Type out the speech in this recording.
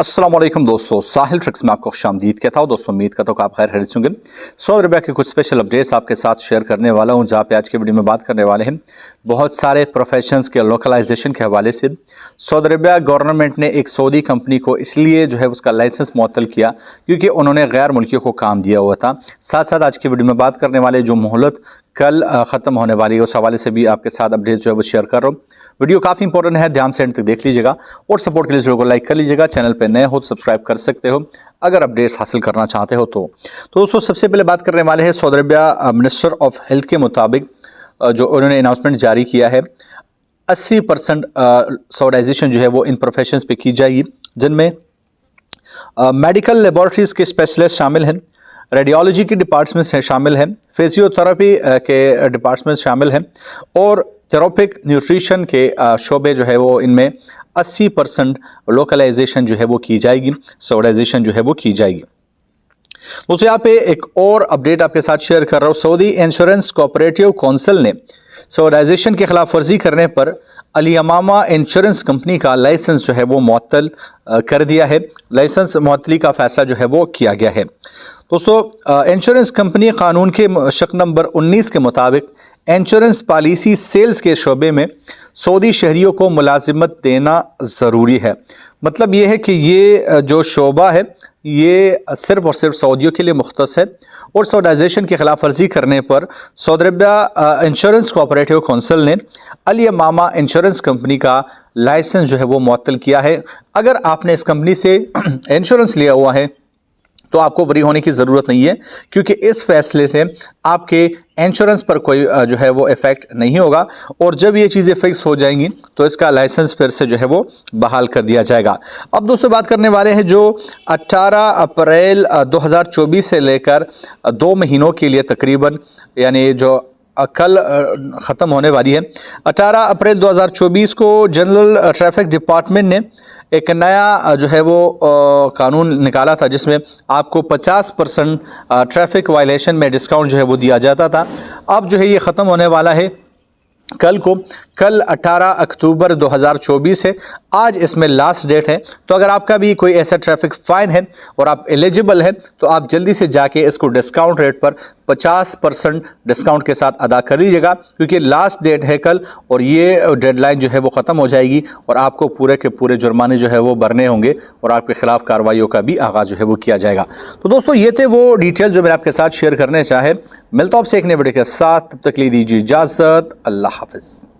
अस्सलाम वालेकुम दोस्तों, साहिल ट्रिक्स में आपको खुशामदीद कहता हूँ। दोस्तों उम्मीद करता हूँ कि आप खैर खैरियत होंगे। सऊदी अरबिया के कुछ स्पेशल अपडेट्स आपके साथ शेयर करने वाला हूँ, जहाँ पे आज के वीडियो में बात करने वाले हैं बहुत सारे प्रोफेशंस के लोकलाइजेशन के हवाले से। सऊदी अरबिया गवर्नमेंट ने एक सऊदी कंपनी को इसलिए जो है उसका लाइसेंस मुअत्तल किया क्योंकि उन्होंने गैर मुल्कियों को काम दिया हुआ था। साथ साथ आज की वीडियो में बात करने वाले जो मोहलत कल ख़त्म होने वाली है उस हवाले से भी आपके साथ अपडेट जो है वो शेयर कर रहा हूँ। वीडियो काफ़ी इंपॉर्टेंट है, ध्यान से एंड तक देख लीजिएगा और सपोर्ट के लिए वीडियो को लाइक कर लीजिएगा। चैनल पे नए हो तो सब्सक्राइब कर सकते हो अगर अपडेट्स हासिल करना चाहते हो तो दोस्तों सबसे पहले बात करने वाले हैं Saudi Arabia minister of health के मुताबिक जो उन्होंने अनाउंसमेंट जारी किया है 80% सऊदाइजेशन जो है वो इन प्रोफेशंस पे की जाएगी, जिनमें मेडिकल लेबॉर्ट्रीज़ के स्पेशलिस्ट शामिल हैं, रेडियोलॉजी के डिपार्टमेंट्स शामिल हैं, फिजियोथेरेपी के डिपार्टमेंट्स शामिल हैं और थेरोपिक न्यूट्रिशन के शोबे जो है वो इनमें 80% लोकलाइजेशन जो है वो की जाएगी, सऊदाइजेशन जो है वो की जाएगी। दोस्तों यहाँ पे एक और अपडेट आपके साथ शेयर कर रहा हूँ। सऊदी इंश्योरेंस कोऑपरेटिव काउंसिल ने सऊदाइजेशन की खिलाफ वर्जी करने पर अल यमामा इंश्योरेंस कंपनी का लाइसेंस जो है वो मुअत्तल कर दिया है। लाइसेंस मुअत्तली का फैसला जो है वो किया गया है। दोस्तों इंश्योरेंस कंपनी कानून के शक नंबर 19 के मुताबिक इंश्योरेंस पॉलिसी सेल्स के शोबे में सऊदी शहरियों को मुलाजिमत देना ज़रूरी है। मतलब ये है कि ये जो शोबा है ये सिर्फ़ और सिर्फ सऊदियों के लिए मुख्तस है और सऊदाइजेशन की खिलाफ वर्जी करने पर Saudi Arabia insurance cooperative council ने अल यमामा इंश्योरेंस कंपनी का लाइसेंस जो है वो मुअत्तल किया है। अगर आपने इस कंपनी से इंश्योरेंस लिया हुआ है तो आपको वरी होने की ज़रूरत नहीं है, क्योंकि इस फैसले से आपके इंश्योरेंस पर कोई जो है वो इफ़ेक्ट नहीं होगा और जब ये चीज़ें फिक्स हो जाएंगी तो इसका लाइसेंस फिर से जो है वो बहाल कर दिया जाएगा। अब दोस्तों बात करने वाले हैं जो 18 अप्रैल 2024 से लेकर 2 महीनों के लिए तकरीबन, यानी जो कल ख़त्म होने वाली है 18 अप्रैल 2024 को जनरल ट्रैफिक डिपार्टमेंट ने एक नया जो है वो कानून निकाला था, जिसमें आपको 50% ट्रैफिक वायलेशन में डिस्काउंट जो है वो दिया जाता था। अब जो है ये ख़त्म होने वाला है कल 18 अक्टूबर 2024 है। आज इसमें लास्ट डेट है, तो अगर आपका भी कोई ऐसा ट्रैफिक फ़ाइन है और आप एलिजिबल हैं तो आप जल्दी से जाके इसको डिस्काउंट रेट पर 50% डिस्काउंट के साथ अदा कर लीजिएगा, क्योंकि लास्ट डेट है कल और ये डेडलाइन जो है वो ख़त्म हो जाएगी और आपको पूरे के पूरे जुर्माने जो है वो भरने होंगे और आपके खिलाफ कार्रवाइयों का भी आगाज़ जो है वो किया जाएगा। तो दोस्तों ये थे वो डिटेल जो मैंने आपके साथ शेयर करने चाहे। मिलता हूं आपसे एक नए वीडियो के साथ, तब तक के लिए दीजिए इजाज़त। अल्लाह हाफ़िज़।